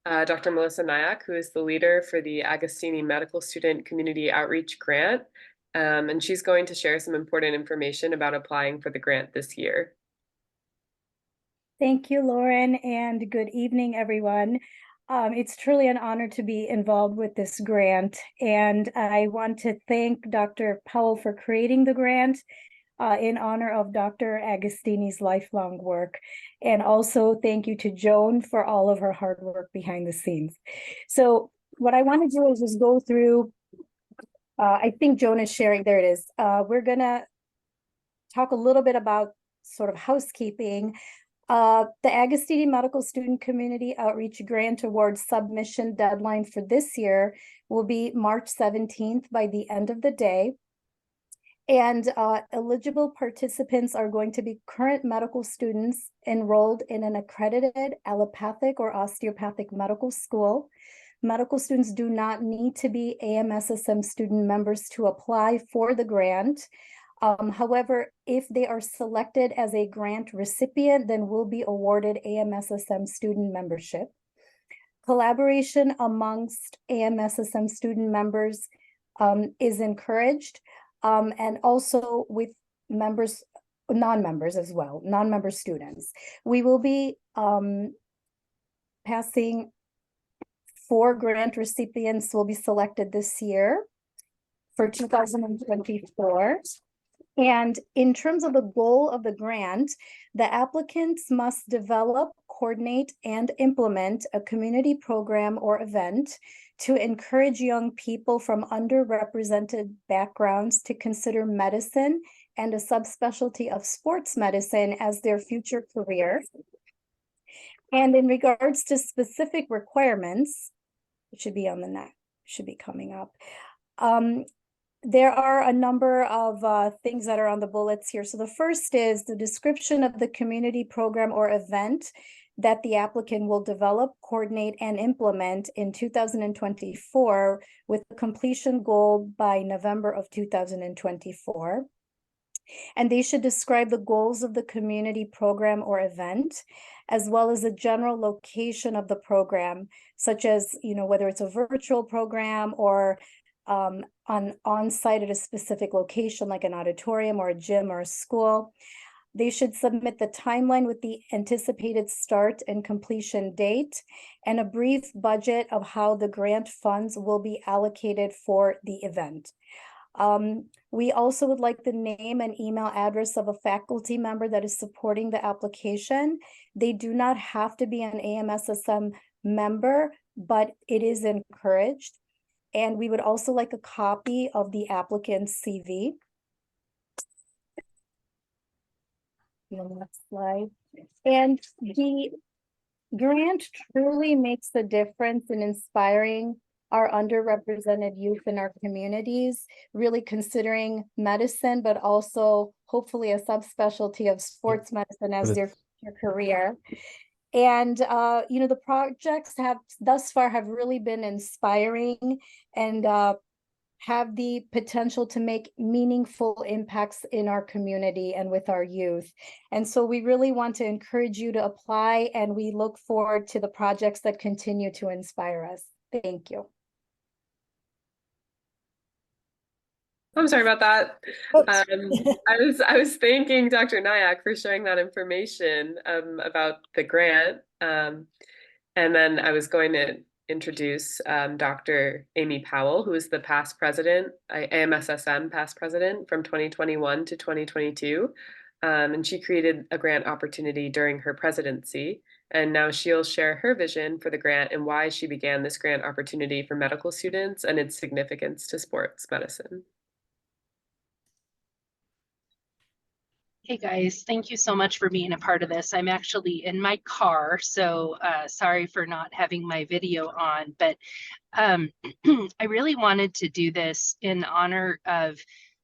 Dr. Melissa Nowak, who is the leader for the Agostini Medical Student Community Outreach Grant. And she's going to share some important information about applying for the grant this year. Thank you, Lauren, and good evening, everyone. It's truly an honor to be involved with this grant, and I want to thank Dr. Powell for creating the grant in honor of Dr. Agostini's lifelong work. And also thank you to Joan for all of her hard work behind the scenes. So what I want to do is just go through, I think Joan is sharing, there it is. We're gonna talk a little bit about sort of housekeeping. The Agostini Medical Student Community Outreach Grant Award submission deadline for this year will be March 17th by the end of the day. And eligible participants are going to be current medical students enrolled in an accredited allopathic or osteopathic medical school. Medical students do not need to be AMSSM student members to apply for the grant. However, if they are selected as a grant recipient, then will be awarded AMSSM student membership. Collaboration amongst AMSSM student members is encouraged, and also with members, non-members as well, non-member students. We will be passing 4 grant recipients will be selected this year for 2024. And in terms of the goal of the grant, the applicants must develop, coordinate, and implement a community program or event to encourage young people from underrepresented backgrounds to consider medicine and a subspecialty of sports medicine as their future career. And in regards to specific requirements, it should be on the next, should be coming up. There are a number of things that are on the bullets here. So the first is the description of the community program or event that the applicant will develop, coordinate, and implement in 2024 with a completion goal by November of 2024. And they should describe the goals of the community program or event, as well as the general location of the program, such as, whether it's a virtual program or on-site at a specific location like an auditorium or a gym or a school. They should submit the timeline with the anticipated start and completion date and a brief budget of how the grant funds will be allocated for the event. We also would like the name and email address of a faculty member that is supporting the application. They do not have to be an AMSSM member, but it is encouraged. And we would also like a copy of the applicant's CV. The next slide. And the grant truly makes the difference in inspiring our underrepresented youth in our communities, really considering medicine, but also hopefully a subspecialty of sports medicine as their future career. And, the projects thus far have really been inspiring and have the potential to make meaningful impacts in our community and with our youth. And so we really want to encourage you to apply, and we look forward to the projects that continue to inspire us. Thank you. I'm sorry about that. I was thanking Dr. Nowak for sharing that information about the grant. And then I was going to introduce Dr. Amy Powell, who is the past president, AMSSM past president from 2021 to 2022. And she created a grant opportunity during her presidency. And now she'll share her vision for the grant and why she began this grant opportunity for medical students and its significance to sports medicine. Hey guys, thank you so much for being a part of this. I'm actually in my car, so sorry for not having my video on, but I really wanted to do this in honor of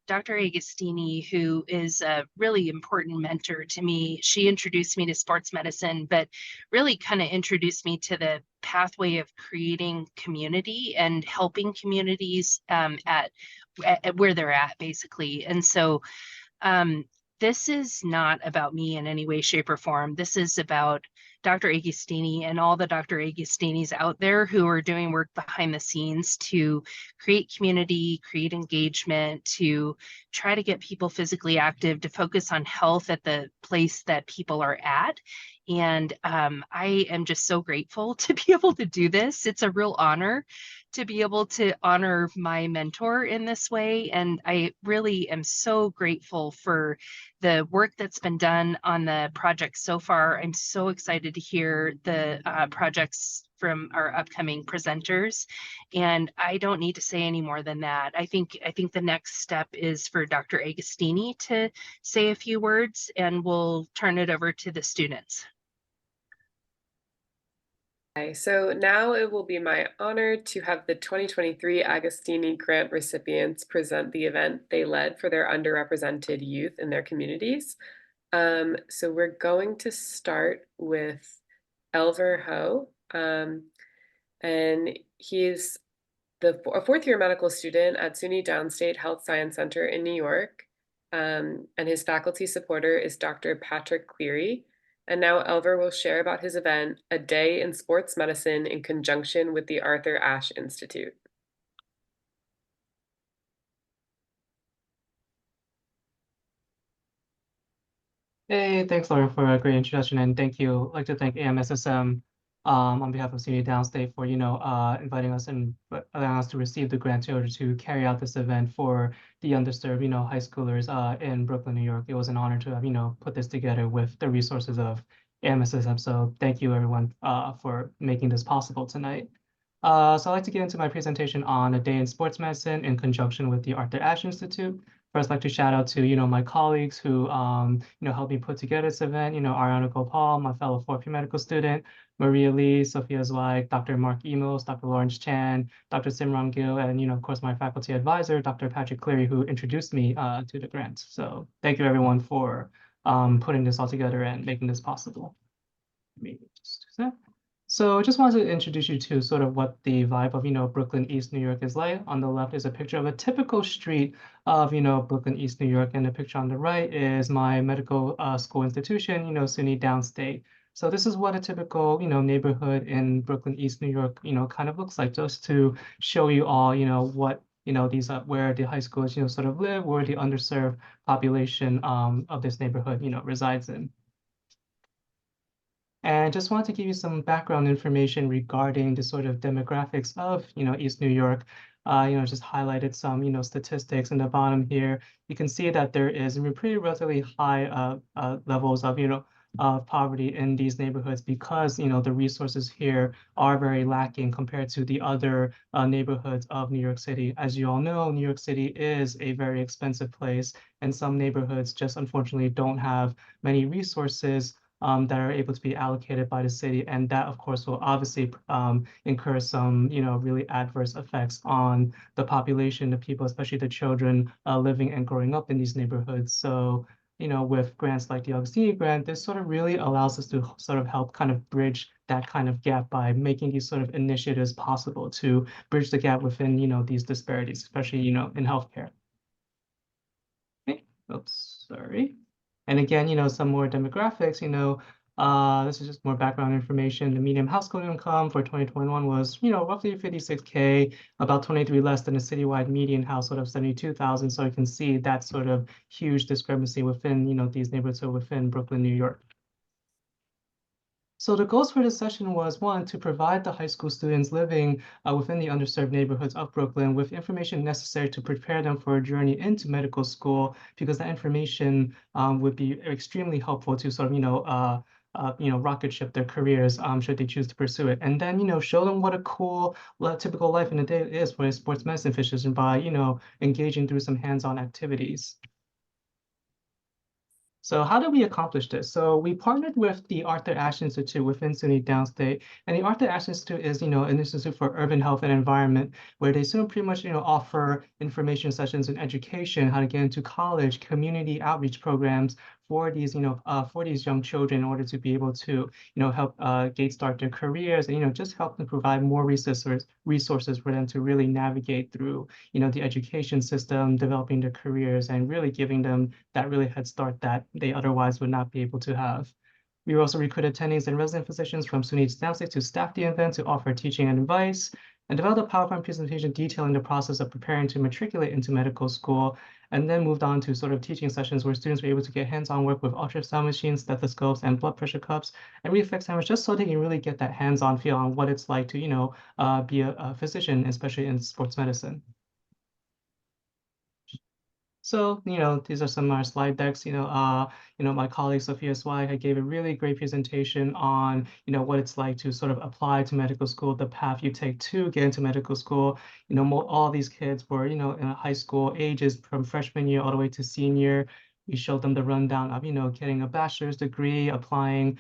Dr. Agostini, who is a really important mentor to me. She introduced me to sports medicine, but really kind of introduced me to the pathway of creating community and helping communities at where they're at, basically. And so this is not about me in any way, shape, or form. This is about Dr. Agostini and all the Dr. Agostinis out there who are doing work behind the scenes to create community, create engagement, to try to get people physically active, to focus on health at the place that people are at. And I am just so grateful to be able to do this. It's a real honor to be able to honor my mentor in this way. And I really am so grateful for the work that's been done on the project so far. I'm so excited to hear the projects from our upcoming presenters. And I don't need to say any more than that. I think the next step is for Dr. Agostini to say a few words, and we'll turn it over to the students. Okay, so now it will be my honor to have the 2023 Agostini Grant recipients present the event they led for their underrepresented youth in their communities. So we're going to start with Elver Ho, and he's a fourth-year medical student at SUNY Downstate Health Science Center in New York, and his faculty supporter is Dr. Patrick Cleary. And now Elver will share about his event, A Day in Sports Medicine, in conjunction with the Arthur Ashe Institute. Hey, thanks, Lauren, for a great introduction, and thank you. I'd like to thank AMSSM on behalf of SUNY Downstate for inviting us and allowing us to receive the grant in order to carry out this event for the underserved high schoolers in Brooklyn, New York. It was an honor to have put this together with the resources of AMSSM. So thank you everyone for making this possible tonight. So I'd like to get into my presentation on A Day in Sports Medicine in conjunction with the Arthur Ashe Institute. First, I'd like to shout out to my colleagues who helped me put together this event. Ariana Gopal, my fellow fourth-year medical student, Maria Lee, Sophia Zweig, Dr. Mark Emos, Dr. Lawrence Chan, Dr. Simran Gill, and of course my faculty advisor, Dr. Patrick Cleary, who introduced me to the grant. So thank you everyone for putting this all together and making this possible. Maybe just do that. So I just wanted to introduce you to sort of what the vibe of Brooklyn, East New York is like. On the left is a picture of a typical street of Brooklyn, East New York, and the picture on the right is my medical school institution, SUNY Downstate. So this is what a typical neighborhood in Brooklyn, East New York kind of looks like, just to show you all what these where the high schools sort of live, where the underserved population of this neighborhood resides in. And just want to give you some background information regarding the sort of demographics of, East New York. Just highlighted some, statistics in the bottom here. You can see that there is pretty relatively high levels of poverty in these neighborhoods because, the resources here are very lacking compared to the other neighborhoods of New York City. As you all know, New York City is a very expensive place, and some neighborhoods just unfortunately don't have many resources that are able to be allocated by the city. And that, of course, will obviously incur some, really adverse effects on the population, the people, especially the children living and growing up in these neighborhoods. So, with grants like the Agostini grant, this sort of really allows us to sort of help kind of bridge that kind of gap by making these sort of initiatives possible to bridge the gap within, these disparities, especially, in healthcare. Okay. Oops, sorry. And again, some more demographics, this is just more background information. The median household income for 2021 was, roughly 56K, about 23 less than the citywide median household of 72,000. So you can see that sort of huge discrepancy within, these neighborhoods within Brooklyn, New York. So the goals for this session was, one, to provide the high school students living within the underserved neighborhoods of Brooklyn with information necessary to prepare them for a journey into medical school, because that information would be extremely helpful to sort of, rocket ship their careers should they choose to pursue it. And then, show them what a cool, typical life in a day is for a sports medicine physician by, engaging through some hands-on activities. So how did we accomplish this? So we partnered with the Arthur Ashe Institute within SUNY Downstate. And the Arthur Ashe Institute is, an institute for urban health and environment, where they sort of pretty much, offer information sessions and education, how to get into college, community outreach programs for these, for these young children in order to be able to, help gate start their careers and, just help them provide more resources for them to really navigate through, the education system, developing their careers, and really giving them that really head start that they otherwise would not be able to have. We also recruited attendings and resident physicians from SUNY Downstate to staff the event to offer teaching and advice, and developed a PowerPoint presentation detailing the process of preparing to matriculate into medical school, and then moved on to sort of teaching sessions where students were able to get hands-on work with ultrasound machines, stethoscopes, and blood pressure cups, and reflex hammers, just so they can really get that hands-on feel on what it's like to, be a physician, especially in sports medicine. So, these are some of our slide decks. My colleague Sophia Swag gave a really great presentation on, what it's like to sort of apply to medical school, the path you take to get into medical school. All these kids were, in high school ages from freshman year all the way to senior. We showed them the rundown of, getting a bachelor's degree, applying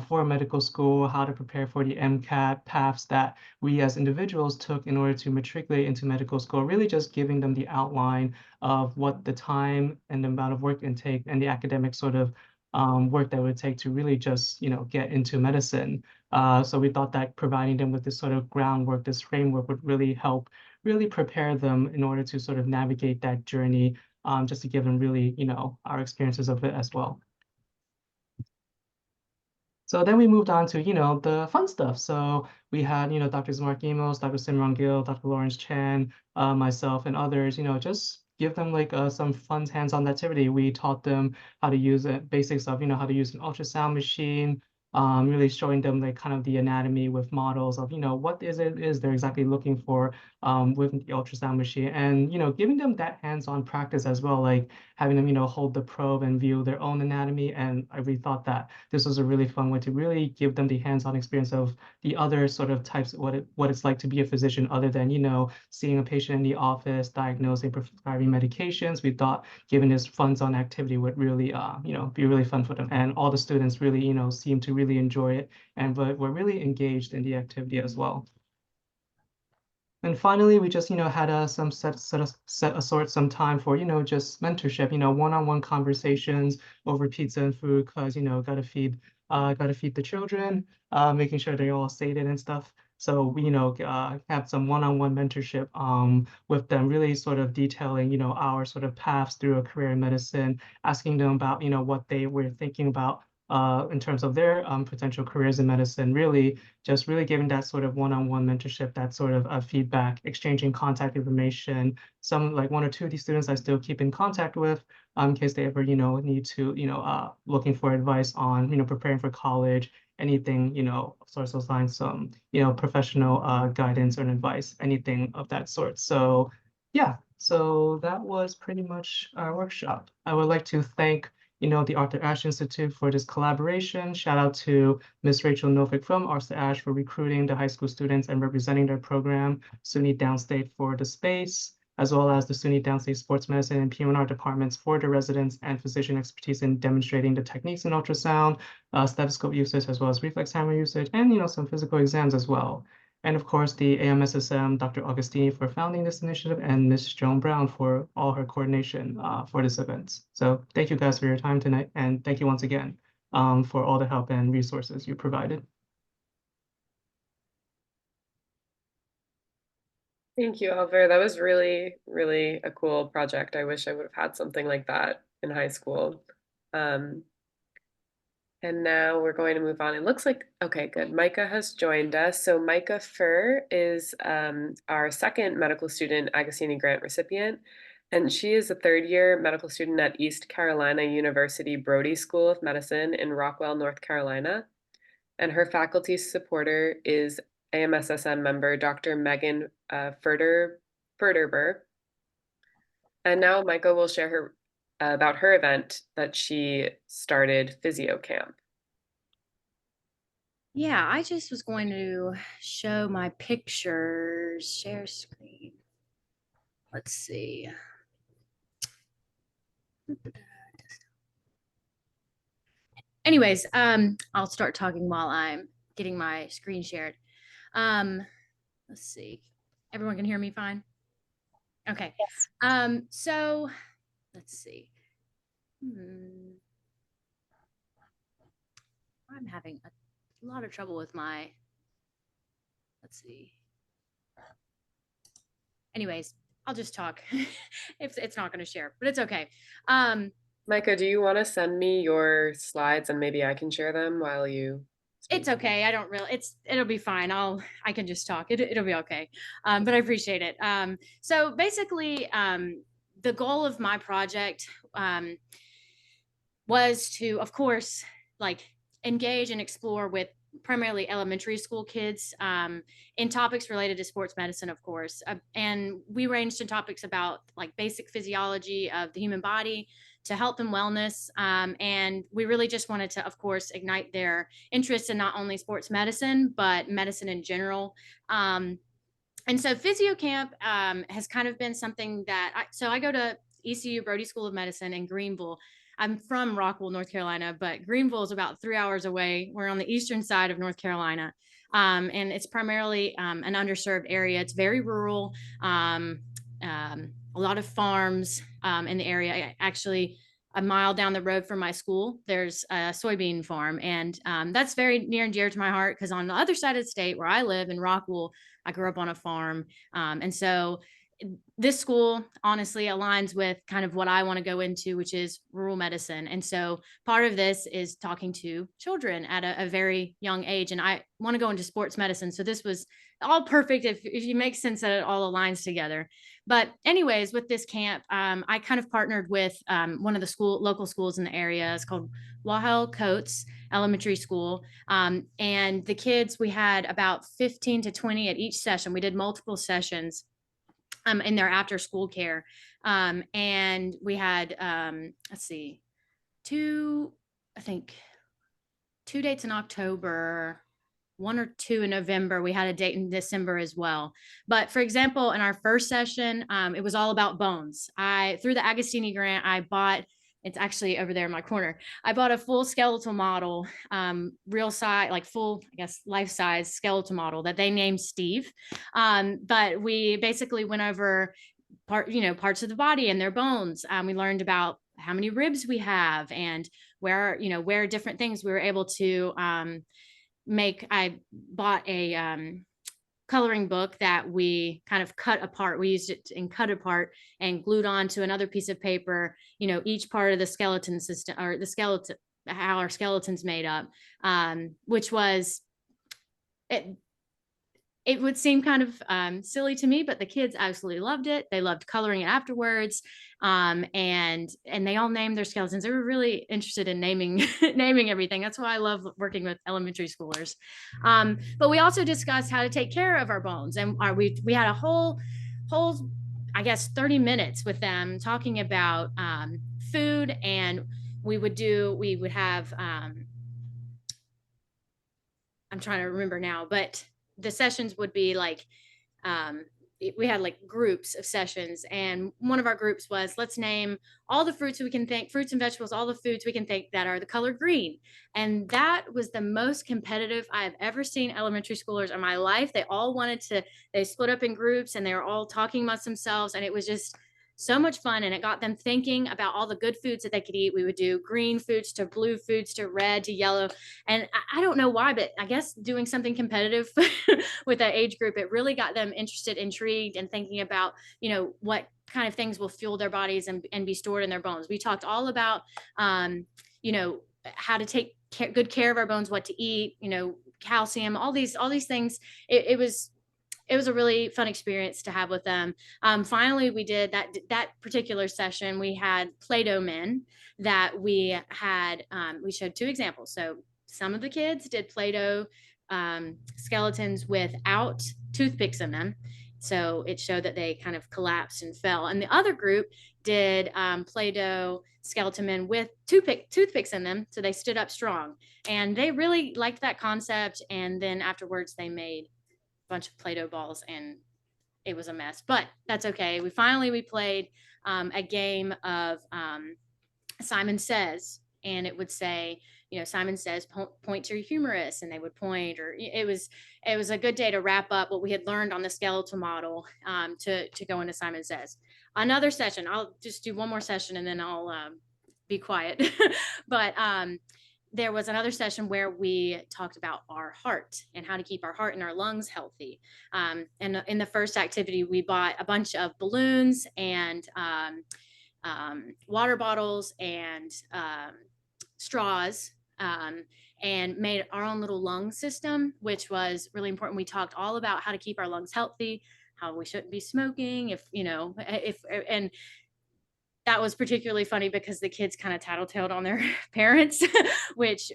for medical school, how to prepare for the MCAT paths that we as individuals took in order to matriculate into medical school, really just giving them the outline of what the time and the amount of work intake and the academic sort of work that would take to really just, get into medicine. So we thought that providing them with this sort of groundwork, this framework would really help really prepare them in order to sort of navigate that journey, just to give them really, our experiences of it as well. So then we moved on to, the fun stuff. So we had, Drs. Mark Emos, Dr. Simran Gill, Dr. Lawrence Chan, myself, and others, just give them like some fun hands-on activity. We taught them how to use it, basics of, how to use an ultrasound machine, really showing them like kind of the anatomy with models of, what is they're exactly looking for with the ultrasound machine, and, giving them that hands-on practice as well, like having them, hold the probe and view their own anatomy. And I really thought that this was a really fun way to really give them the hands-on experience of the other sort of types, what it's like to be a physician, other than, seeing a patient in the office, diagnosing, prescribing medications. We thought giving this fun-on activity would really, be really fun for them. And all the students really, seemed to really enjoy it and were really engaged in the activity as well. And finally, we just, had some some time for, just mentorship, one-on-one conversations over pizza and food, because, gotta feed the children, making sure they're all sated and stuff. So we, have some one-on-one mentorship with them, really sort of detailing, our sort of paths through a career in medicine, asking them about, what they were thinking about in terms of their potential careers in medicine, really just really giving that sort of one-on-one mentorship, that sort of feedback, exchanging contact information. Some like one or two of these students I still keep in contact with in case they ever, need to, looking for advice on, preparing for college, anything, social science, some, professional guidance and advice, anything of that sort. So yeah, so that was pretty much our workshop. I would like to thank the Arthur Ashe Institute for this collaboration. Shout out to Ms. Rachel Novick from Arthur Ashe for recruiting the high school students and representing their program, SUNY Downstate for the space, as well as the SUNY Downstate Sports Medicine and PM&R departments for the residents and physician expertise in demonstrating the techniques in ultrasound, stethoscope usage, as well as reflex hammer usage, and some physical exams as well. And of course, the AMSSM, Dr. Agostini for founding this initiative, and Ms. Joan Brown for all her coordination for this event. So thank you guys for your time tonight, and thank you once again for all the help and resources you provided. Thank you, Elver. That was really, really a cool project. I wish I would have had something like that in high school. And now we're going to move on. It looks like, okay, good. Micah has joined us. So Micah Furr is our second medical student Agostini grant recipient. And she is a third-year medical student at East Carolina University Brody School of Medicine in Rockwell, North Carolina. And her faculty supporter is AMSSM member Dr. Megan Ferderber. And now Micah will share her about her event that she started, Physiocamp. Yeah, I just was going to show my pictures, share screen. Let's see. Anyways, I'll start talking while I'm getting my screen shared. Let's see. Everyone can hear me fine? Okay. Yes. So let's see. I'm having a lot of trouble with my, let's see. Anyways, I'll just talk. It's not going to share, but it's okay. Micah, do you want to send me your slides and maybe I can share them while you speak? It's okay. I don't really, it'll be fine. I can just talk. It'll be okay. But I appreciate it. So basically, the goal of my project was to, of course, like engage and explore with primarily elementary school kids in topics related to sports medicine, of course. And we ranged in topics about like basic physiology of the human body to health and wellness. And we really just wanted to, of course, ignite their interest in not only sports medicine, but medicine in general. And so Physiocamp has kind of been something that, so I go to ECU Brody School of Medicine in Greenville. I'm from Rockwell, North Carolina, but Greenville is about 3 hours away. We're on the eastern side of North Carolina. And it's primarily an underserved area. It's very rural, a lot of farms in the area. Actually, a mile down the road from my school, there's a soybean farm. And that's very near and dear to my heart because on the other side of the state where I live in Rockwell, I grew up on a farm. And so this school honestly aligns with kind of what I want to go into, which is rural medicine. And so part of this is talking to children at a very young age. And I want to go into sports medicine. So this was all perfect if you make sense that it all aligns together. But anyways, with this camp, I kind of partnered with one of the local schools in the area. It's called Wahel Coates Elementary School. And the kids, we had about 15 to 20 at each session. We did multiple sessions in their after school care. And we had, let's see, two dates in October, 1 or 2 in November. We had a date in December as well. But for example, in our first session, it was all about bones. Through the Agostini grant, I bought, it's actually over there in my corner. I bought a full skeletal model, real size, like full, I guess, life-size skeletal model that they named Steve. But we basically went over parts of the body and their bones. We learned about how many ribs we have and where different things we were able to I bought a coloring book that we kind of cut apart. We used it and cut apart and glued onto another piece of paper, each part of the skeleton system or the skeleton, how our skeleton's made up, which was, it would seem kind of silly to me, but the kids absolutely loved it. They loved coloring it afterwards. And they all named their skeletons. They were really interested in naming everything. That's why I love working with elementary schoolers. But we also discussed how to take care of our bones. And we had a whole, I guess, 30 minutes with them talking about food. And we would have, I'm trying to remember now, but the sessions would be like, we had like groups of sessions, and one of our groups was, let's name all the fruits and vegetables, all the foods we can think that are the color green. And that was the most competitive I've ever seen elementary schoolers in my life. They split up in groups and they were all talking amongst themselves, and it was just so much fun. And it got them thinking about all the good foods that they could eat. We would do green foods to blue foods to red to yellow. And I don't know why, but I guess doing something competitive with that age group, it really got them interested, intrigued, and thinking about, what kind of things will fuel their bodies and be stored in their bones. We talked all about, how to take good care of our bones, what to eat, calcium, all these things. It was a really fun experience to have with them. Finally, we did that particular session. We had Play-Doh men that we had, we showed 2 examples. So some of the kids did Play-Doh skeletons without toothpicks in them. So it showed that they kind of collapsed and fell. And the other group did Play-Doh skeleton men with toothpicks in them. So they stood up strong. And they really liked that concept. And then afterwards, they made bunch of Play-Doh balls, and it was a mess, but that's okay. We played a game of Simon Says, and it would say, Simon Says, point to your humerus, and they would point, or it was a good day to wrap up what we had learned on the skeletal model to go into Simon Says. Another session, I'll just do one more session and then I'll be quiet. But there was another session where we talked about our heart and how to keep our heart and our lungs healthy. And in the first activity, we bought a bunch of balloons and water bottles and straws, and made our own little lung system, which was really important. We talked all about how to keep our lungs healthy, how we shouldn't be smoking, and that was particularly funny because the kids kind of tattletaled on their parents, which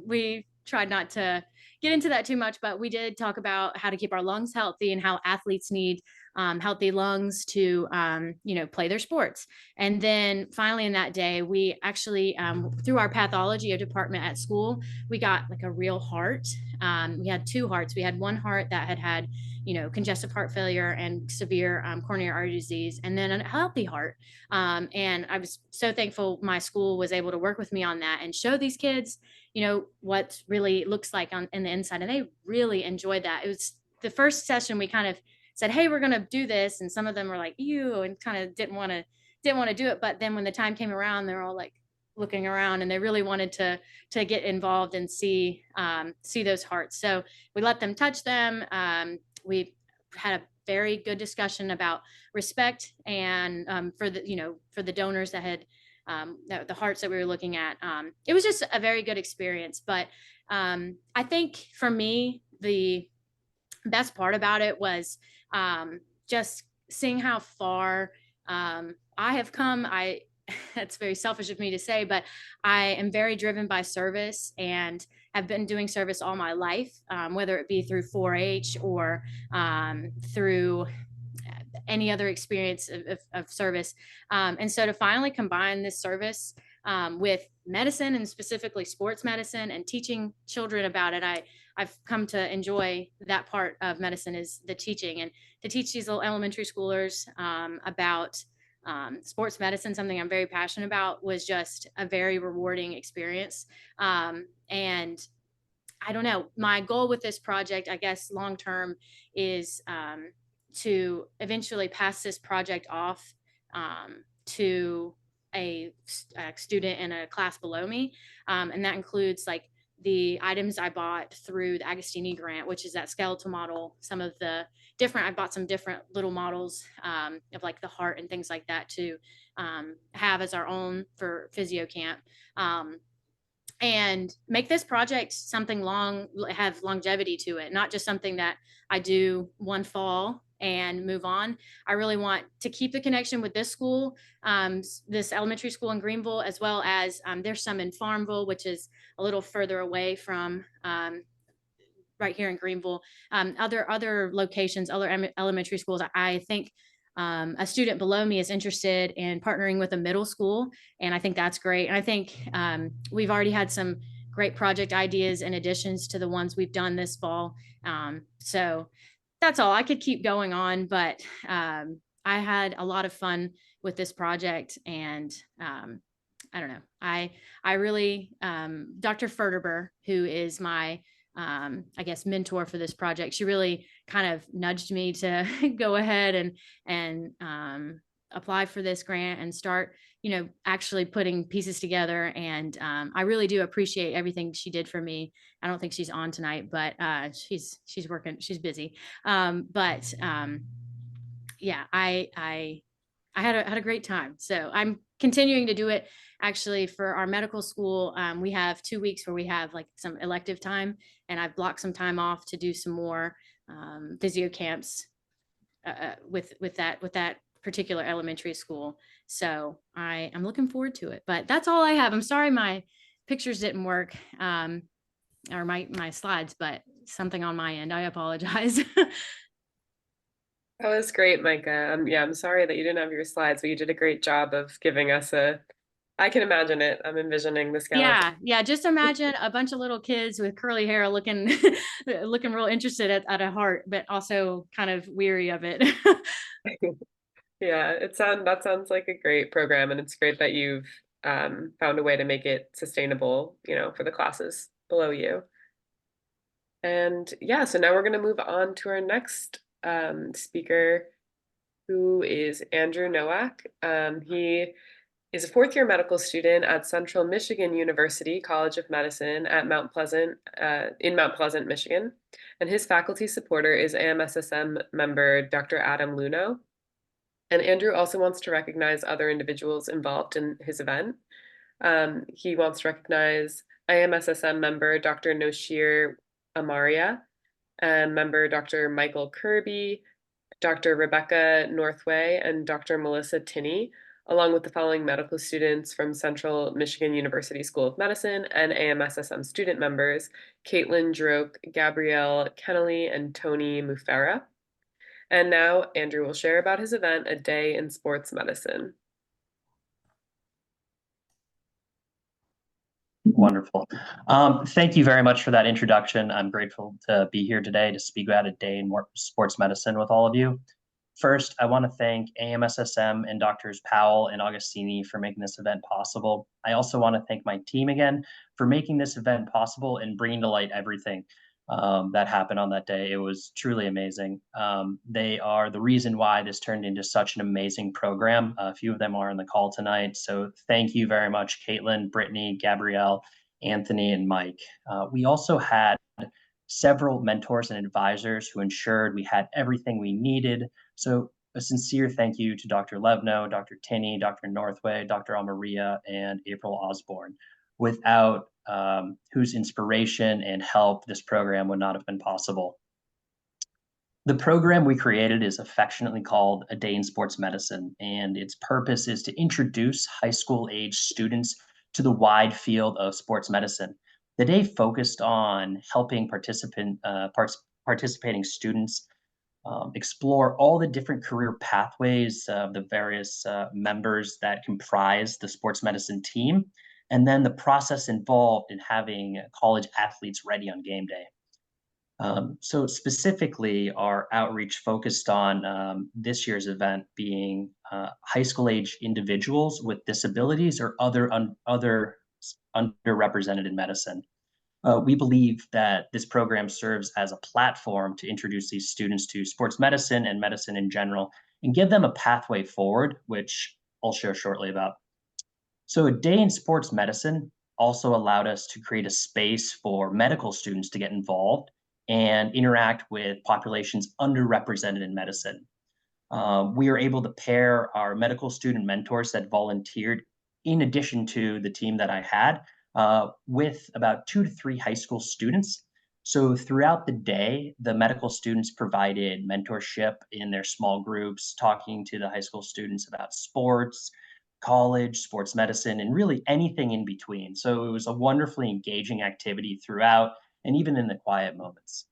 we tried not to get into that too much, but we did talk about how to keep our lungs healthy and how athletes need healthy lungs to, play their sports. And then finally in that day, we actually, through our pathology department at school, we got like a real heart. We had two hearts. We had one heart that had congestive heart failure and severe coronary artery disease, and then a healthy heart. And I was so thankful my school was able to work with me on that and show these kids, what really looks like in the inside. And they really enjoyed that. It was the first session we kind of said, hey, we're going to do this. And some of them were like, ew, and kind of didn't want to do it. But then when the time came around, they're all like looking around and they really wanted to get involved and see those hearts. So we let them touch them. We had a very good discussion about respect and for the donors that had the hearts that we were looking at. It was just a very good experience. But I think for me, the best part about it was just seeing how far I have come. That's very selfish of me to say, but I am very driven by service and have been doing service all my life, whether it be through 4-H or through any other experience of service. And so to finally combine this service with medicine, and specifically sports medicine, and teaching children about it, I've come to enjoy that part of medicine, is the teaching, and to teach these little elementary schoolers about sports medicine, something I'm very passionate about, was just a very rewarding experience. And I don't know, my goal with this project, I guess, long-term is to eventually pass this project off to a student in a class below me. And that includes like the items I bought through the Agostini grant, which is that skeletal model, I bought some different little models of like the heart and things like that to have as our own for Physiocamp. And make this project something have longevity to it, not just something that I do one fall and move on. I really want to keep the connection with this school, this elementary school in Greenville, as well as there's some in Farmville, which is a little further away from right here in Greenville. Other locations, other elementary schools. I think a student below me is interested in partnering with a middle school, and I think that's great. And I think we've already had some great project ideas in additions to the ones we've done this fall. So that's all. I could keep going on, but I had a lot of fun with this project, and I don't know. I really, Dr. Furter, who is my I guess mentor for this project, she really kind of nudged me to go ahead and apply for this grant and start, actually putting pieces together. And I really do appreciate everything she did for me. I don't think she's on tonight, but she's working, she's busy. Yeah, I had a great time. So I'm continuing to do it. Actually, for our medical school, we have 2 weeks where we have like some elective time, and I've blocked some time off to do some more physio camps with that particular elementary school. So I'm looking forward to it. But that's all I have. I'm sorry my pictures didn't work, or my slides, but something on my end. I apologize. That was great, Micah. Yeah, I'm sorry that you didn't have your slides, but you did a great job of giving us I can imagine it. I'm envisioning the skeleton. Yeah. Just imagine a bunch of little kids with curly hair looking real interested at a heart, but also kind of weary of it. Yeah, that sounds like a great program, and it's great that you've found a way to make it sustainable, for the classes below you. And yeah, so now we're going to move on to our next speaker, who is Andrew Nowak. He is a fourth-year medical student at Central Michigan University College of Medicine at in Mount Pleasant, Michigan. And his faculty supporter is AMSSM member Dr. Adam Luno. And Andrew also wants to recognize other individuals involved in his event. He wants to recognize AMSSM member Dr. Noshir Amaria, and member Dr. Michael Kirby, Dr. Rebecca Northway, and Dr. Melissa Tinney, along with the following medical students from Central Michigan University School of Medicine and AMSSM student members, Caitlin Droke, Gabrielle Kennelly, and Tony Mufera. And now Andrew will share about his event, A Day in Sports Medicine. Wonderful. Thank you very much for that introduction. I'm grateful to be here today to speak about A Day in Sports Medicine with all of you. First, I want to thank AMSSM and Drs. Powell and Agostini for making this event possible. I also want to thank my team again for making this event possible and bringing to light everything that happened on that day. It was truly amazing. They are the reason why this turned into such an amazing program. A few of them are on the call tonight. So thank you very much, Caitlin, Brittany, Gabrielle, Anthony, and Mike. We also had several mentors and advisors who ensured we had everything we needed. So a sincere thank you to Dr. Levno, Dr. Tinney, Dr. Northway, Dr. Almaria, and April Osborne, without whose inspiration and help this program would not have been possible. The program we created is affectionately called A Day in Sports Medicine, and its purpose is to introduce high school age students to the wide field of sports medicine. The day focused on helping participating students explore all the different career pathways of the various members that comprise the sports medicine team, and then the process involved in having college athletes ready on game day. So specifically, our outreach focused on this year's event being high school age individuals with disabilities or other underrepresented in medicine. We believe that this program serves as a platform to introduce these students to sports medicine and medicine in general and give them a pathway forward, which I'll share shortly about. So A Day in Sports Medicine also allowed us to create a space for medical students to get involved and interact with populations underrepresented in medicine. We were able to pair our medical student mentors that volunteered, in addition to the team that I had, with about 2 to 3 high school students. So throughout the day, the medical students provided mentorship in their small groups, talking to the high school students about sports, college, sports medicine, and really anything in between. So it was a wonderfully engaging activity throughout, and even in the quiet moments.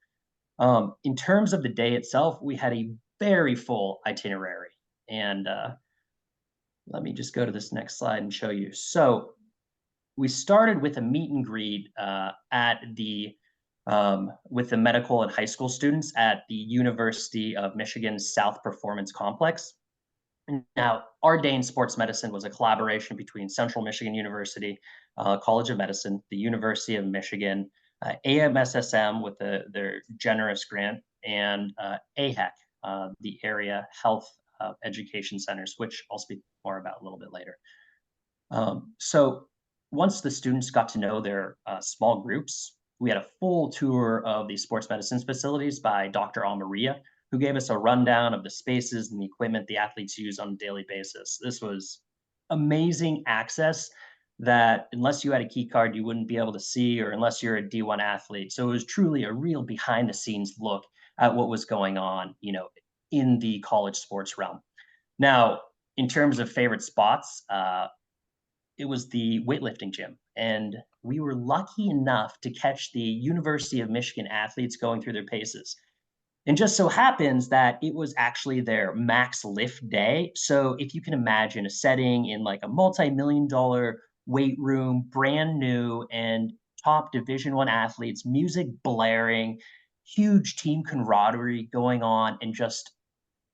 In terms of the day itself, we had a very full itinerary. And let me just go to this next slide and show you. So we started with a meet and greet with the medical and high school students at the University of Michigan's South Performance Complex. Now, our Day in Sports Medicine was a collaboration between Central Michigan University College of Medicine, the University of Michigan, AMSSM with their generous grant, and AHEC, the Area Health Education Centers, which I'll speak more about a little bit later. So once the students got to know their small groups, we had a full tour of the sports medicine facilities by Dr. Almaria, who gave us a rundown of the spaces and the equipment the athletes use on a daily basis. This was amazing access that unless you had a key card, you wouldn't be able to see, or unless you're a D1 athlete. So it was truly a real behind the scenes look at what was going on, in the college sports realm. Now, in terms of favorite spots, it was the weightlifting gym. And we were lucky enough to catch the University of Michigan athletes going through their paces. And just so happens that it was actually their max lift day. So if you can imagine a setting in like a multi-million-dollar weight room, brand new, and top Division I athletes, music blaring, huge team camaraderie going on, and just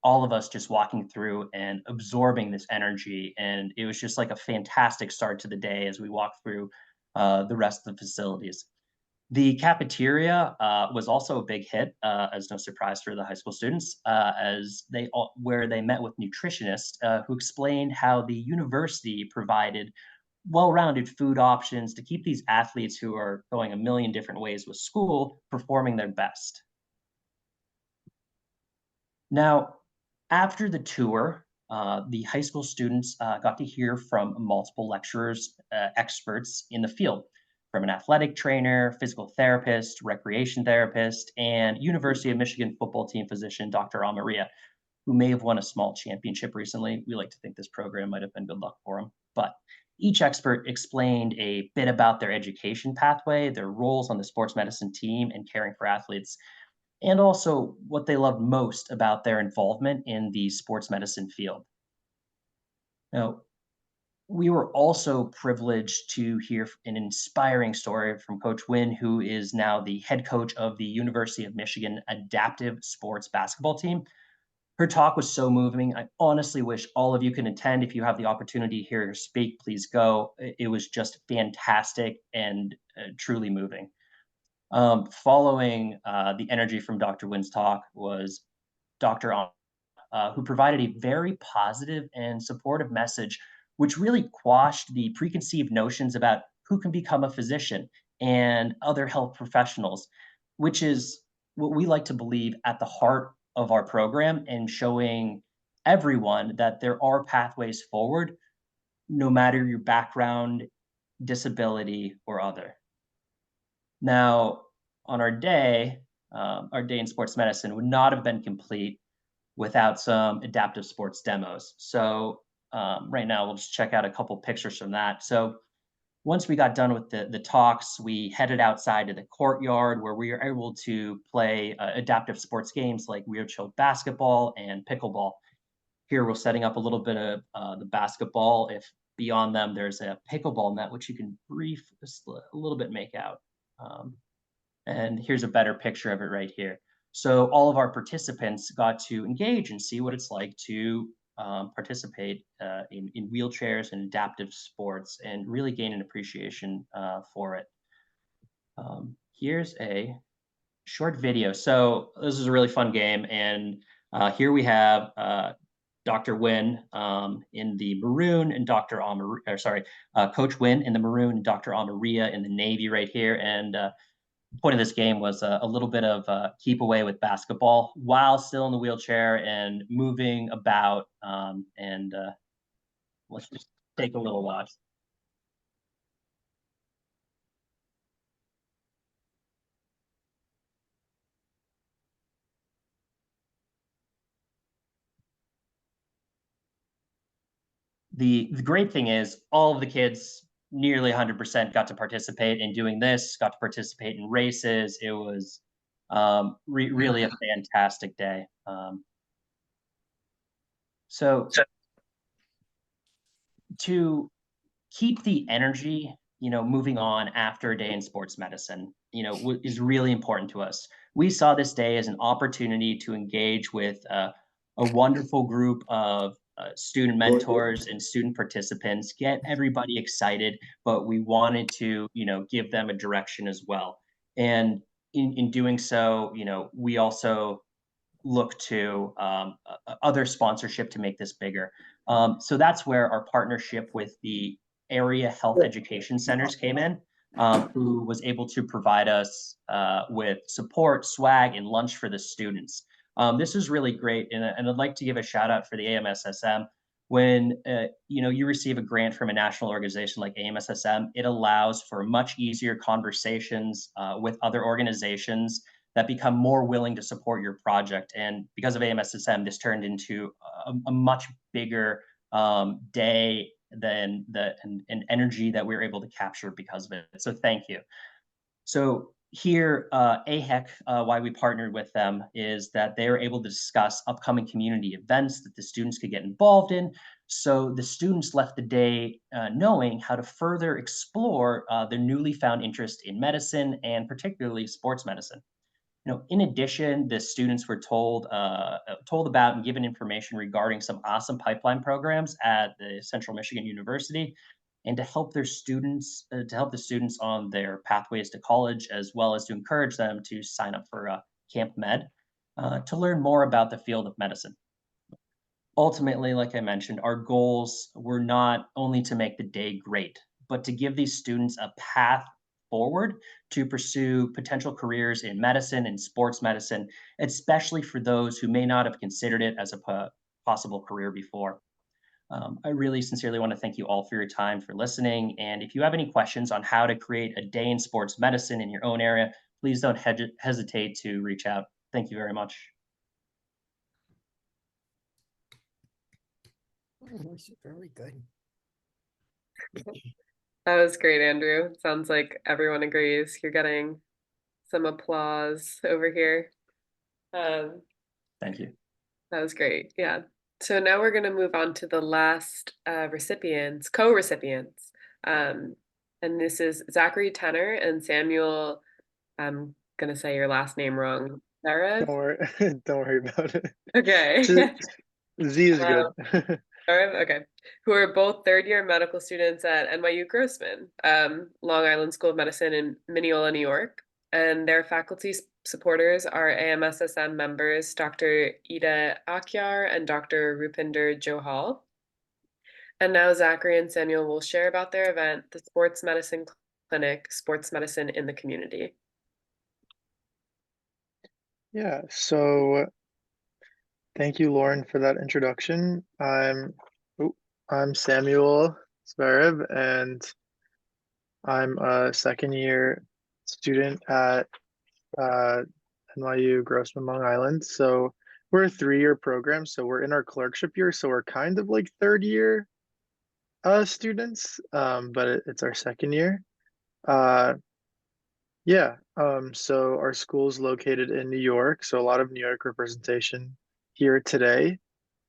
all of us just walking through and absorbing this energy. And it was just like a fantastic start to the day as we walked through the rest of the facilities. The cafeteria was also a big hit, as no surprise for the high school students, where they met with nutritionists who explained how the university provided well-rounded food options to keep these athletes who are going a million different ways with school performing their best. Now, after the tour, the high school students got to hear from multiple lecturers, experts in the field, from an athletic trainer, physical therapist, recreation therapist, and University of Michigan football team physician, Dr. Amaria, who may have won a small championship recently. We like to think this program might have been good luck for him. But each expert explained a bit about their education pathway, their roles on the sports medicine team, and caring for athletes, and also what they loved most about their involvement in the sports medicine field. Now, we were also privileged to hear an inspiring story from Coach Wynn, who is now the head coach of the University of Michigan adaptive sports basketball team. Her talk was so moving. I honestly wish all of you can attend. If you have the opportunity to hear her speak, please go. It was just fantastic and truly moving. Following the energy from Dr. Wynn's talk was Dr. Who provided a very positive and supportive message, which really quashed the preconceived notions about who can become a physician and other health professionals, which is what we like to believe at the heart of our program, and showing everyone that there are pathways forward, no matter your background, disability, or other. Now, on our day in sports medicine would not have been complete without some adaptive sports demos. So right now, we'll just check out a couple pictures from that. So once we got done with the talks, we headed outside to the courtyard where we were able to play adaptive sports games like wheel-chilled basketball and pickleball. Here, we're setting up a little bit of the basketball. If beyond them, there's a pickleball net, which you can just a little bit make out. And here's a better picture of it right here. So all of our participants got to engage and see what it's like to participate in wheelchairs and adaptive sports, and really gain an appreciation for it. Here's a short video. So this is a really fun game, and here we have Dr. Wynn in the maroon, and Coach Wynn in the maroon, and Dr. Amaria in the navy right here. And the point of this game was a little bit of keep away with basketball while still in the wheelchair and moving about. Let's just take a little watch. The great thing is all of the kids, nearly 100%, got to participate in doing this, got to participate in races. It was really a fantastic day. So to keep the energy, moving on after a day in sports medicine, is really important to us. We saw this day as an opportunity to engage with a wonderful group of student mentors and student participants, get everybody excited, but we wanted to, give them a direction as well. And in doing so, we also look to other sponsorship to make this bigger. So that's where our partnership with the area health education centers came in, who was able to provide us with support, swag, and lunch for the students. This is really great, and I'd like to give a shout out for the AMSSM. When you receive a grant from a national organization like AMSSM, it allows for much easier conversations with other organizations that become more willing to support your project. And because of AMSSM, this turned into a much bigger day than and energy that we were able to capture because of it. So thank you. So here, AHEC, why we partnered with them is that they were able to discuss upcoming community events that the students could get involved in. So the students left the day knowing how to further explore their newly found interest in medicine, and particularly sports medicine. In addition, the students were told about and given information regarding some awesome pipeline programs at the Central Michigan University. and to help their students, to help the students on their pathways to college, as well as to encourage them to sign up for Camp Med to learn more about the field of medicine. Ultimately, like I mentioned, our goals were not only to make the day great, but to give these students a path forward to pursue potential careers in medicine and sports medicine, especially for those who may not have considered it as a possible career before. I really sincerely want to thank you all for your time, for listening. And if you have any questions on how to create a day in sports medicine in your own area, please don't hesitate to reach out. Thank you very much. Very good. That was great, Andrew. Sounds like everyone agrees. You're getting some applause over here. Thank you. That was great. Yeah. So now we're going to move on to the last recipients, co-recipients. And this is Zachary Tenner and Samuel, I'm going to say your last name wrong. Zverev? Don't worry about it. Okay. Z is good. Okay. Who are both third-year medical students at NYU Grossman, Long Island School of Medicine in Mineola, New York. And their faculty supporters are AMSSM members Dr. Ida Akyar and Dr. Rupinder Johal. And now Zachary and Samuel will share about their event, the Sports Medicine Clinic, Sports Medicine in the Community. Yeah, so thank you, Lauren, for that introduction. I'm Samuel Zverev, and I'm a second-year student at NYU Grossman, Long Island. So we're a 3-year program, so we're in our clerkship year, so we're kind of like third-year students, but it's our second year. So our school's located in New York, so a lot of New York representation here today.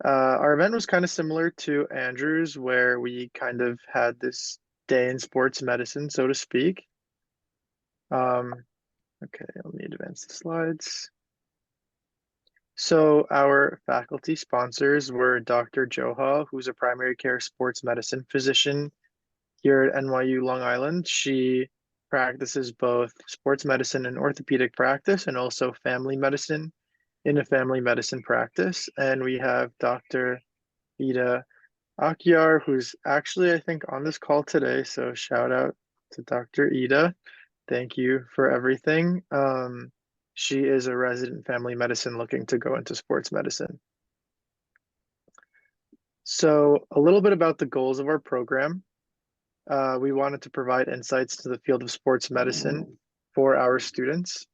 Our event was kind of similar to Andrew's, where we kind of had this day in sports medicine, so to speak. Okay, let me advance the slides. So our faculty sponsors were Dr. Johal, who's a primary care sports medicine physician here at NYU Long Island. She practices both sports medicine and orthopedic practice, and also family medicine in a family medicine practice. And we have Dr. Ida Akyar, who's actually, I think, on this call today. So shout out to Dr. Ida. Thank you for everything. She is a resident family medicine looking to go into sports medicine. So a little bit about the goals of our program. We wanted to provide insights to the field of sports medicine for our students.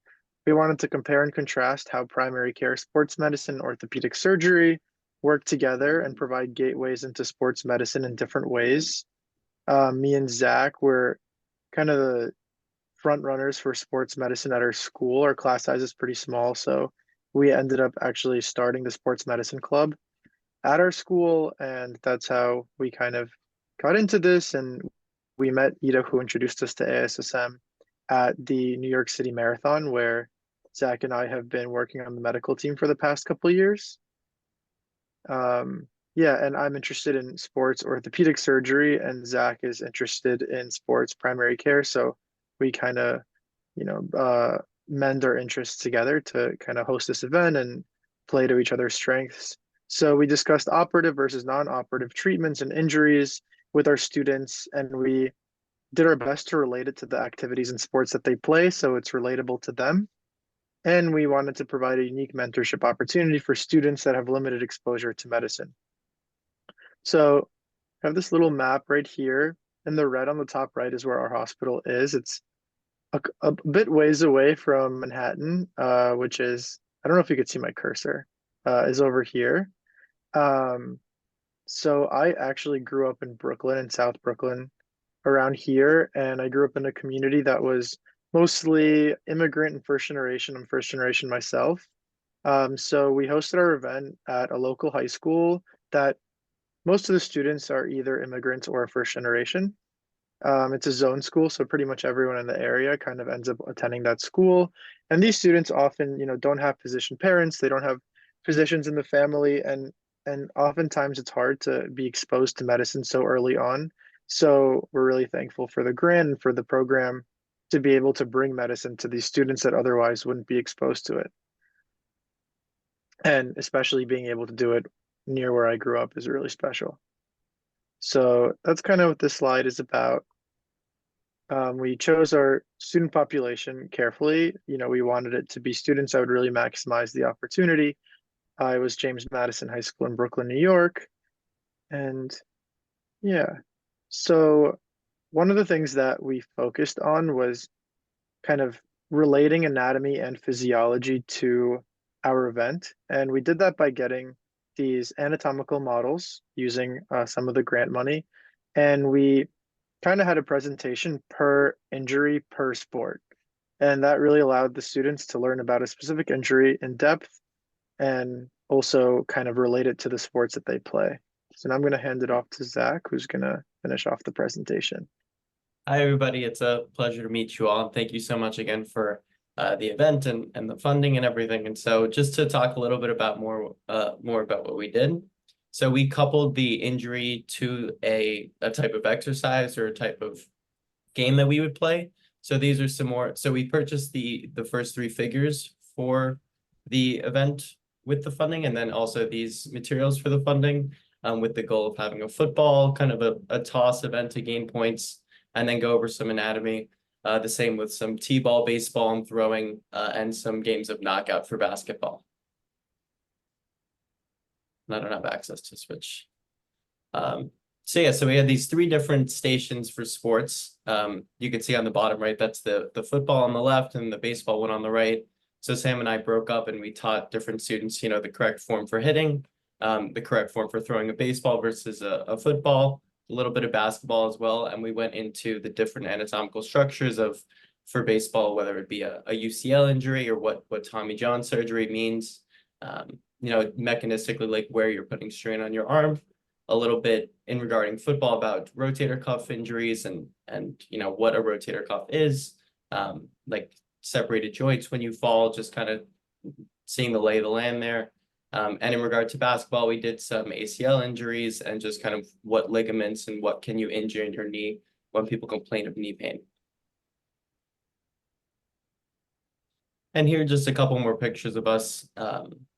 We wanted to compare and contrast how primary care, sports medicine, orthopedic surgery work together and provide gateways into sports medicine in different ways. Me and Zach were kind of the front runners for sports medicine at our school. Our class size is pretty small, so we ended up actually starting the sports medicine club at our school, and that's how we kind of got into this. And we met Ida, who introduced us to ASSM at the New York City Marathon, where Zach and I have been working on the medical team for the past couple of years. And I'm interested in sports orthopedic surgery, and Zach is interested in sports primary care. So we kind of, mend our interests together to kind of host this event and play to each other's strengths. So we discussed operative versus non-operative treatments and injuries with our students, and we did our best to relate it to the activities and sports that they play, so it's relatable to them. And we wanted to provide a unique mentorship opportunity for students that have limited exposure to medicine. So I have this little map right here, and the red on the top right is where our hospital is. It's a bit ways away from Manhattan, which is, I don't know if you could see my cursor, is over here. So I actually grew up in Brooklyn, in South Brooklyn, around here, and I grew up in a community that was mostly immigrant and first generation. I'm first generation myself. So we hosted our event at a local high school that most of the students are either immigrants or first generation. It's a zone school, so pretty much everyone in the area kind of ends up attending that school. And these students often, don't have physician parents, they don't have physicians in the family, and oftentimes it's hard to be exposed to medicine so early on. So we're really thankful for the grant and for the program to be able to bring medicine to these students that otherwise wouldn't be exposed to it. And especially being able to do it near where I grew up is really special. So that's kind of what this slide is about. We chose our student population carefully. You know, we wanted it to be students that would really maximize the opportunity. I was James Madison High School in Brooklyn, New York. And yeah, so one of the things that we focused on was kind of relating anatomy and physiology to our event. And we did that by getting these anatomical models using some of the grant money. And we kind of had a presentation per injury per sport. And that really allowed the students to learn about a specific injury in depth and also kind of relate it to the sports that they play. So now I'm going to hand it off to Zach, who's going to finish off the presentation. Hi, everybody. It's a pleasure to meet you all. And thank you so much again for the event and the funding and everything. And so just to talk a little bit about more about what we did. So we coupled the injury to a type of exercise or a type of game that we would play. So these are some more. So we purchased the first 3 figures for the event with the funding, and then also these materials for the funding, with the goal of having a football, kind of a toss event to gain points, and then go over some anatomy. The same with some t-ball, baseball, and throwing, and some games of knockout for basketball. And I don't have access to switch. So yeah, so we had these 3 different stations for sports. You can see on the bottom right, that's the football on the left and the baseball one on the right. So Sam and I broke up and we taught different students, you know, the correct form for hitting, the correct form for throwing a baseball versus a football, a little bit of basketball as well. And we went into the different anatomical structures of, for baseball, whether it be a UCL injury or what Tommy John surgery means, you know, mechanistically, like where you're putting strain on your arm, a little bit in regarding football about rotator cuff injuries and you know, what a rotator cuff is, like separated joints when you fall, just kind of seeing the lay of the land there. And in regard to basketball, we did some ACL injuries and just kind of what ligaments and what can you injure in your knee when people complain of knee pain. And here are just a couple more pictures of us,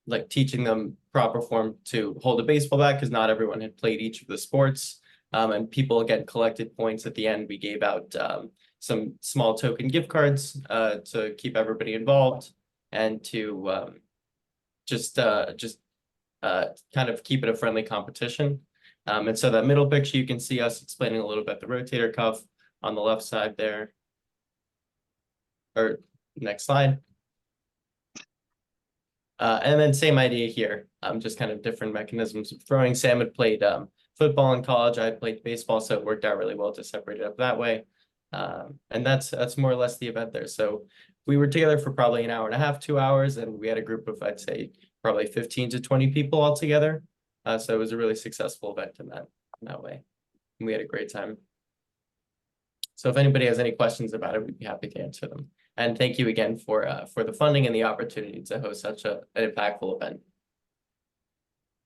like teaching them proper form to hold a baseball bat, because not everyone had played each of the sports. And people, again, collected points at the end. We gave out some small token gift cards to keep everybody involved and to just kind of keep it a friendly competition. And so that middle picture, you can see us explaining a little bit the rotator cuff on the left side there. Or next slide. And then same idea here, just kind of different mechanisms of throwing. Sam had played football in college. I had played baseball, so it worked out really well to separate it up that way. And that's more or less the event there. So we were together for probably an hour and a half, 2 hours, and we had a group of, I'd say, probably 15 to 20 people all together. So it was a really successful event in that way. And we had a great time. So if anybody has any questions about it, we'd be happy to answer them. And thank you again for the funding and the opportunity to host such an impactful event.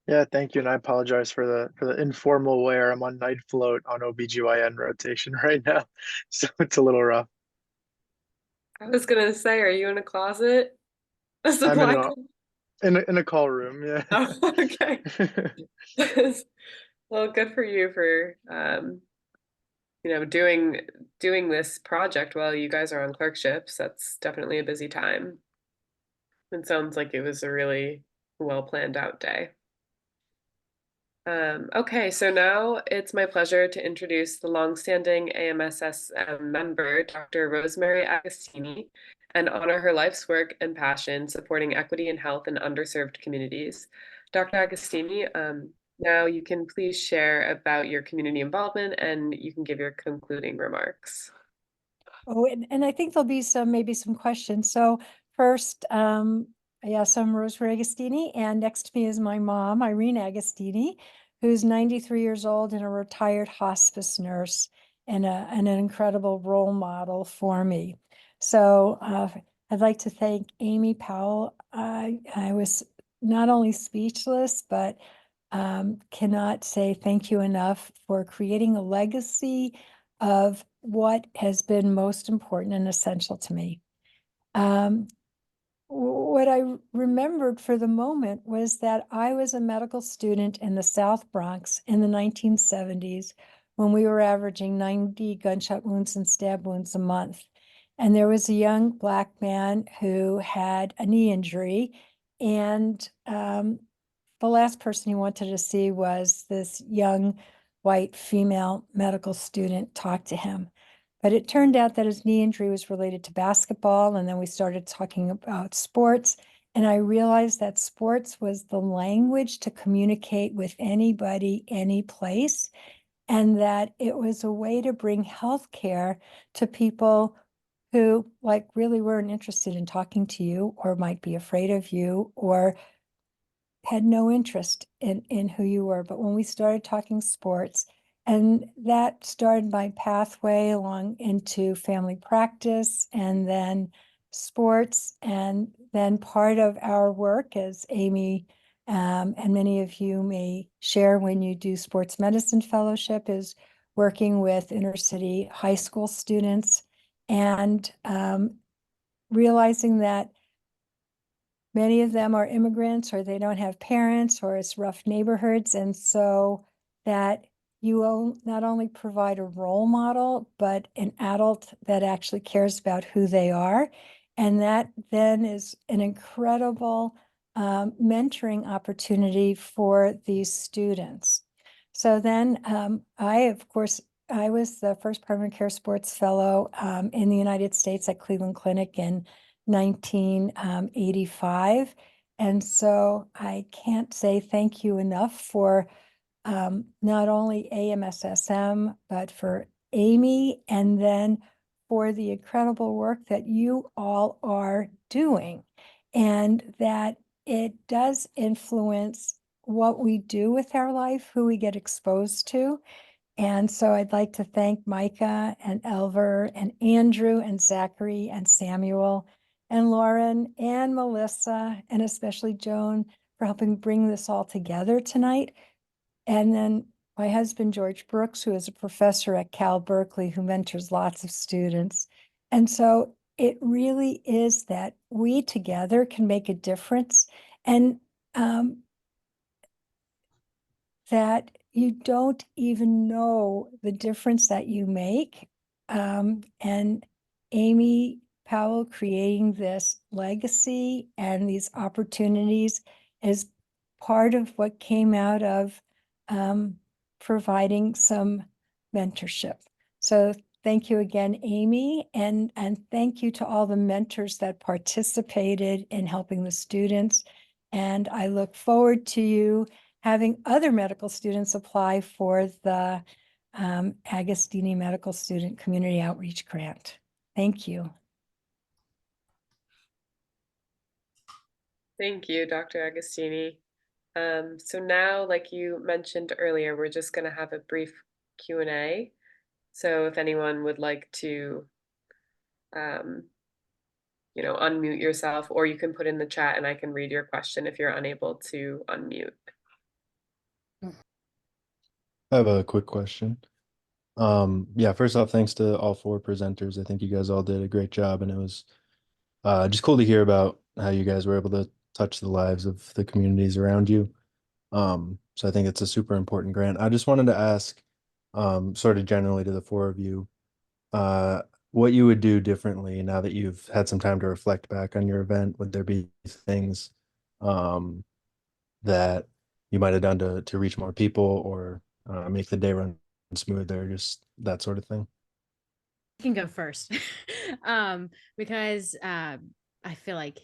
Yeah, thank you. And I apologize for the informal wear. I'm on night float on OBGYN rotation right now. So it's a little rough. I was gonna say, are you in a closet? A I'm supply in a call room, yeah. Oh, okay. Well, good for you for you know, doing this project while you guys are on clerkships. That's definitely a busy time. It sounds like it was a really well planned out day. Okay, so now it's my pleasure to introduce the longstanding AMSSM member, Dr. Rosemary Agostini, and honor her life's work and passion supporting equity and health in underserved communities. Dr. Agostini, now you can please share about your community involvement and you can give your concluding remarks. Oh, and I think there'll be maybe some questions. So first, yes, I'm Rosemary Agostini, and next to me is my mom, Irene Agostini, who's 93 years old and a retired hospice nurse and an incredible role model for me. So I'd like to thank Amy Powell. I was not only speechless, but cannot say thank you enough for creating a legacy of what has been most important and essential to me. What I remembered for the moment was that I was a medical student in the South Bronx in the 1970s when we were averaging 90 gunshot wounds and stab wounds a month. And there was a young Black man who had a knee injury, and the last person he wanted to see was this young white female medical student talk to him. But it turned out that his knee injury was related to basketball. And then we started talking about sports. And I realized that sports was the language to communicate with anybody, any place. And that it was a way to bring healthcare to people who like really weren't interested in talking to you, or might be afraid of you, or had no interest in who you were. But when we started talking sports, and that started my pathway along into family practice and then sports. And then part of our work, as Amy and many of you may share when you do sports medicine fellowship, is working with inner city high school students and realizing that many of them are immigrants, or they don't have parents, or it's rough neighborhoods. And so that you will not only provide a role model, but an adult that actually cares about who they are. And that then is an incredible mentoring opportunity for these students. So then I was the first primary care sports fellow in the United States at Cleveland Clinic in 1985. And so I can't say thank you enough for not only AMSSM, but for Amy, and then for the incredible work that you all are doing, and that it does influence what we do with our life, who we get exposed to. And so I'd like to thank Micah and Elver and Andrew and Zachary and Samuel and Lauren and Melissa, and especially Joan, for helping bring this all together tonight. And then my husband, George Brooks, who is a professor at Cal Berkeley, who mentors lots of students. And so it really is that we together can make a difference, and that you don't even know the difference that you make. And Amy Powell creating this legacy and these opportunities is part of what came out of providing some mentorship. So thank you again, Amy, and thank you to all the mentors that participated in helping the students. And I look forward to you having other medical students apply for the Agostini Medical Student Community Outreach Grant. Thank you. Thank you, Dr. Agostini. So now, like you mentioned earlier, we're just going to have a brief Q&A. So if anyone would like to, unmute yourself, or you can put in the chat and I can read your question if you're unable to unmute. I have a quick question. Yeah, first off, thanks to all four presenters. I think you guys all did a great job, and it was just cool to hear about how you guys were able to touch the lives of the communities around you. So I think it's a super important grant. I just wanted to ask, sort of generally to the four of you, what you would do differently now that you've had some time to reflect back on your event. Would there be things that you might have done to reach more people, or make the day run smoother, just that sort of thing? I can go first because I feel like,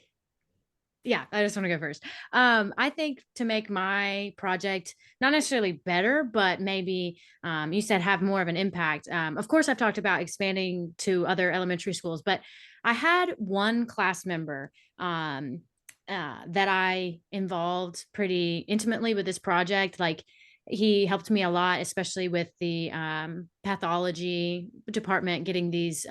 yeah, I just want to go first. I think to make my project not necessarily better, but maybe you said have more of an impact. Of course, I've talked about expanding to other elementary schools, but I had one class member that I involved pretty intimately with this project. Like, he helped me a lot, especially with the pathology department, getting these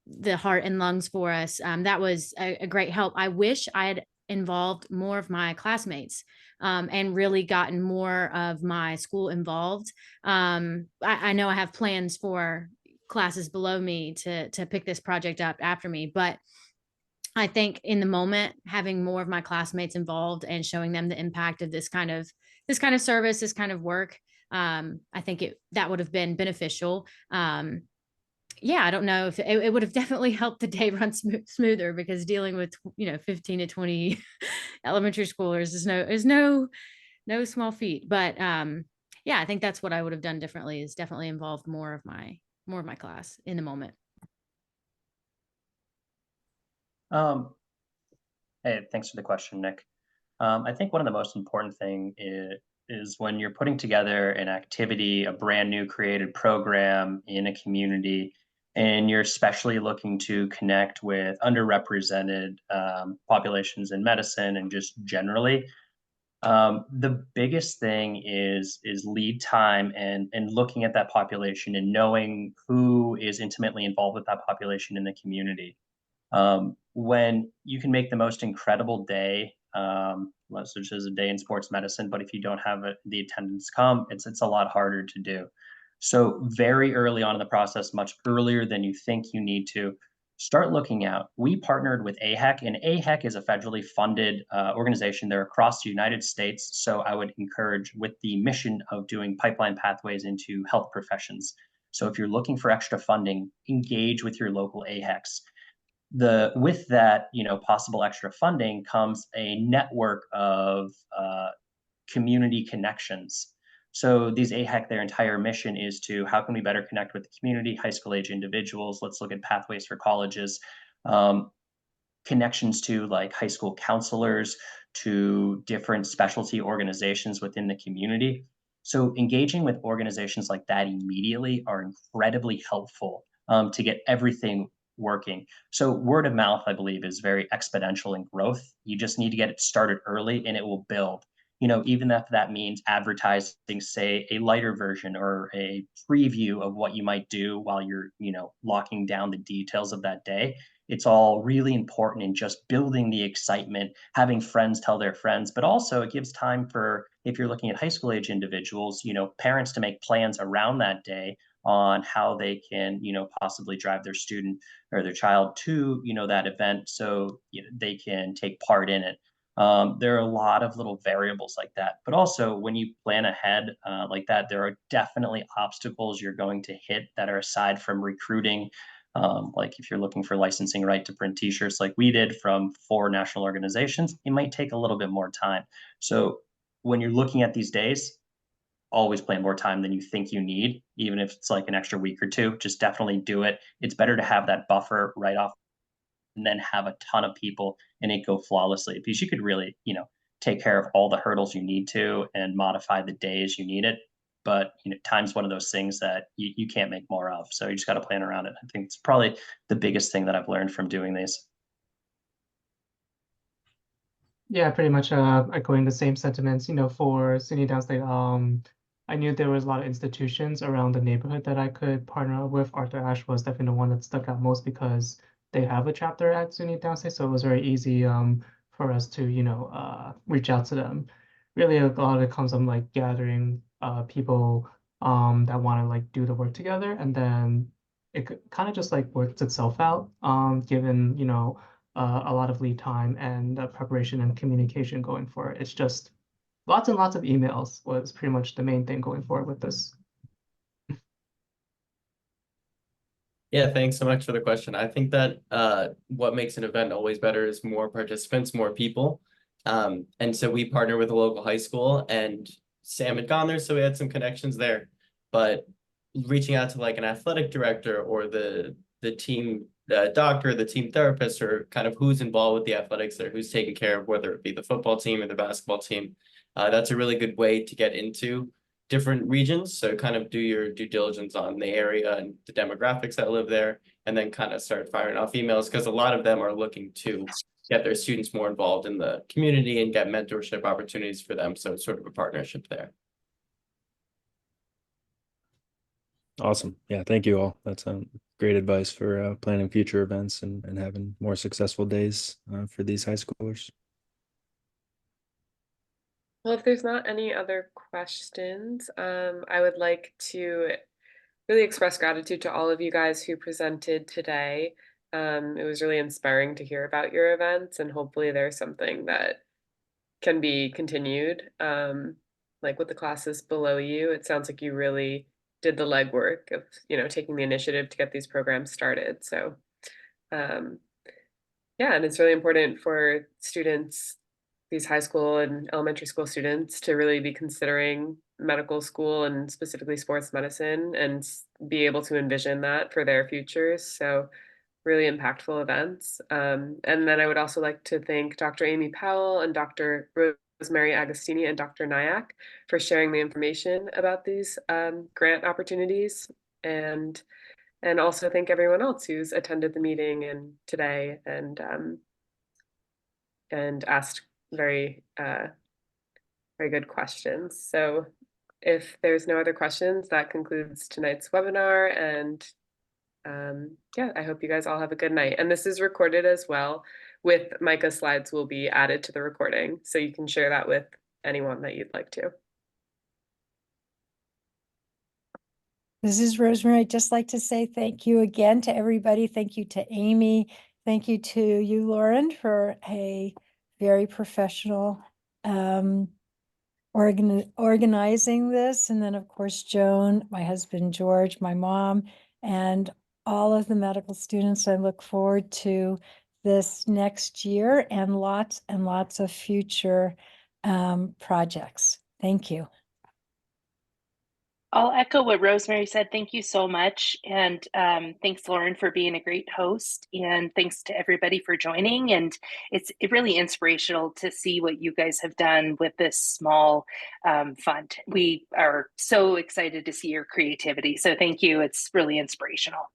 the heart and lungs for us. That was a great help. I wish I had involved more of my classmates, and really gotten more of my school involved. I know I have plans for classes below me to pick this project up after me, but I think in the moment, having more of my classmates involved and showing them the impact of this kind of service, this kind of work, I think that would have been beneficial. Yeah, I don't know if it would have definitely helped the day run smoother, because dealing with 15 to 20 elementary schoolers is no small feat. But yeah, I think that's what I would have done differently, is definitely involved more of my class in the moment. Hey, thanks for the question, Nick. I think one of the most important thing is when you're putting together an activity, a brand new created program in a community, and you're especially looking to connect with underrepresented populations in medicine and just generally. The biggest thing is lead time and looking at that population and knowing who is intimately involved with that population in the community. When you can make the most incredible day, such as a day in sports medicine, but if you don't have the attendance come, it's a lot harder to do. So very early on in the process, much earlier than you think you need to, start looking out. We partnered with AHEC, and AHEC is a federally funded organization. They're across the United States. So I would encourage, with the mission of doing pipeline pathways into health professions. So if you're looking for extra funding, engage with your local AHECs. With that, possible extra funding comes a network of community connections. So these AHEC, their entire mission is to, how can we better connect with the community, high school age individuals? Let's look at pathways for colleges, connections to like high school counselors, to different specialty organizations within the community. So engaging with organizations like that immediately are incredibly helpful to get everything working. So word of mouth, I believe, is very exponential in growth. You just need to get it started early and it will build. Even if that means advertising, say, a lighter version or a preview of what you might do while you're, locking down the details of that day. It's all really important in just building the excitement, having friends tell their friends, but also it gives time for, if you're looking at high school age individuals, parents to make plans around that day on how they can, possibly drive their student or their child to, that event, so they can take part in it. There are a lot of little variables like that, but also when you plan ahead like that, there are definitely obstacles you're going to hit that are aside from recruiting. Like if you're looking for licensing right to print t-shirts like we did from 4 national organizations, it might take a little bit more time. So when you're looking at these days, always plan more time than you think you need, even if it's like an extra week or 2. Just definitely do it. It's better to have that buffer right off and then have a ton of people and it go flawlessly, because you could really, take care of all the hurdles you need to and modify the days you need it. But time's one of those things that you can't make more of. So you just got to plan around it. I think it's probably the biggest thing that I've learned from doing these. Yeah, pretty much echoing the same sentiments. For SUNY Downstate, I knew there was a lot of institutions around the neighborhood that I could partner up with. Arthur Ashe was definitely the one that stuck out most because they have a chapter at SUNY Downstate, so it was very easy for us to reach out to them. Really, a lot of it comes from like gathering people that want to like do the work together, and then it kind of just like works itself out, given a lot of lead time and preparation and communication going for it. It's just lots and lots of emails was pretty much the main thing going forward with this. Yeah, thanks so much for the question. I think that what makes an event always better is more participants, more people. And so we partner with a local high school, and Sam had gone there, so we had some connections there. But reaching out to like an athletic director or the team doctor, the team therapist, or kind of who's involved with the athletics there, who's taking care of, whether it be the football team or the basketball team, that's a really good way to get into different regions. So kind of do your due diligence on the area and the demographics that live there, and then kind of start firing off emails, because a lot of them are looking to get their students more involved in the community and get mentorship opportunities for them. So it's sort of a partnership there. Awesome. Yeah, thank you all. That's great advice for planning future events and having more successful days for these high schoolers. Well, if there's not any other questions, I would like to really express gratitude to all of you guys who presented today. It was really inspiring to hear about your events, and hopefully there's something that can be continued. Like with the classes below you, it sounds like you really did the legwork of, taking the initiative to get these programs started. So, yeah, and it's really important for students, these high school and elementary school students, to really be considering medical school and specifically sports medicine and be able to envision that for their futures. So really impactful events. And then I would also like to thank Dr. Amy Powell and Dr. Rosemary Agostini and Dr. Nowak for sharing the information about these grant opportunities, and also thank everyone else who's attended the meeting and today and asked very very good questions. So if there's no other questions, that concludes tonight's webinar. And yeah, I hope you guys all have a good night. And this is recorded as well, with Micah's slides will be added to the recording, so you can share that with anyone that you'd like to. This is Rosemary. I'd just like to say thank you again to everybody. Thank you to Amy. Thank you to you, Lauren, for a very professional organizing this. And then, of course, Joan, my husband, George, my mom, and all of the medical students. I look forward to this next year and lots of future projects. Thank you. I'll echo what Rosemary said. Thank you so much. And thanks, Lauren, for being a great host. And thanks to everybody for joining. And it's really inspirational to see what you guys have done with this small fund. We are so excited to see your creativity. So thank you. It's really inspirational.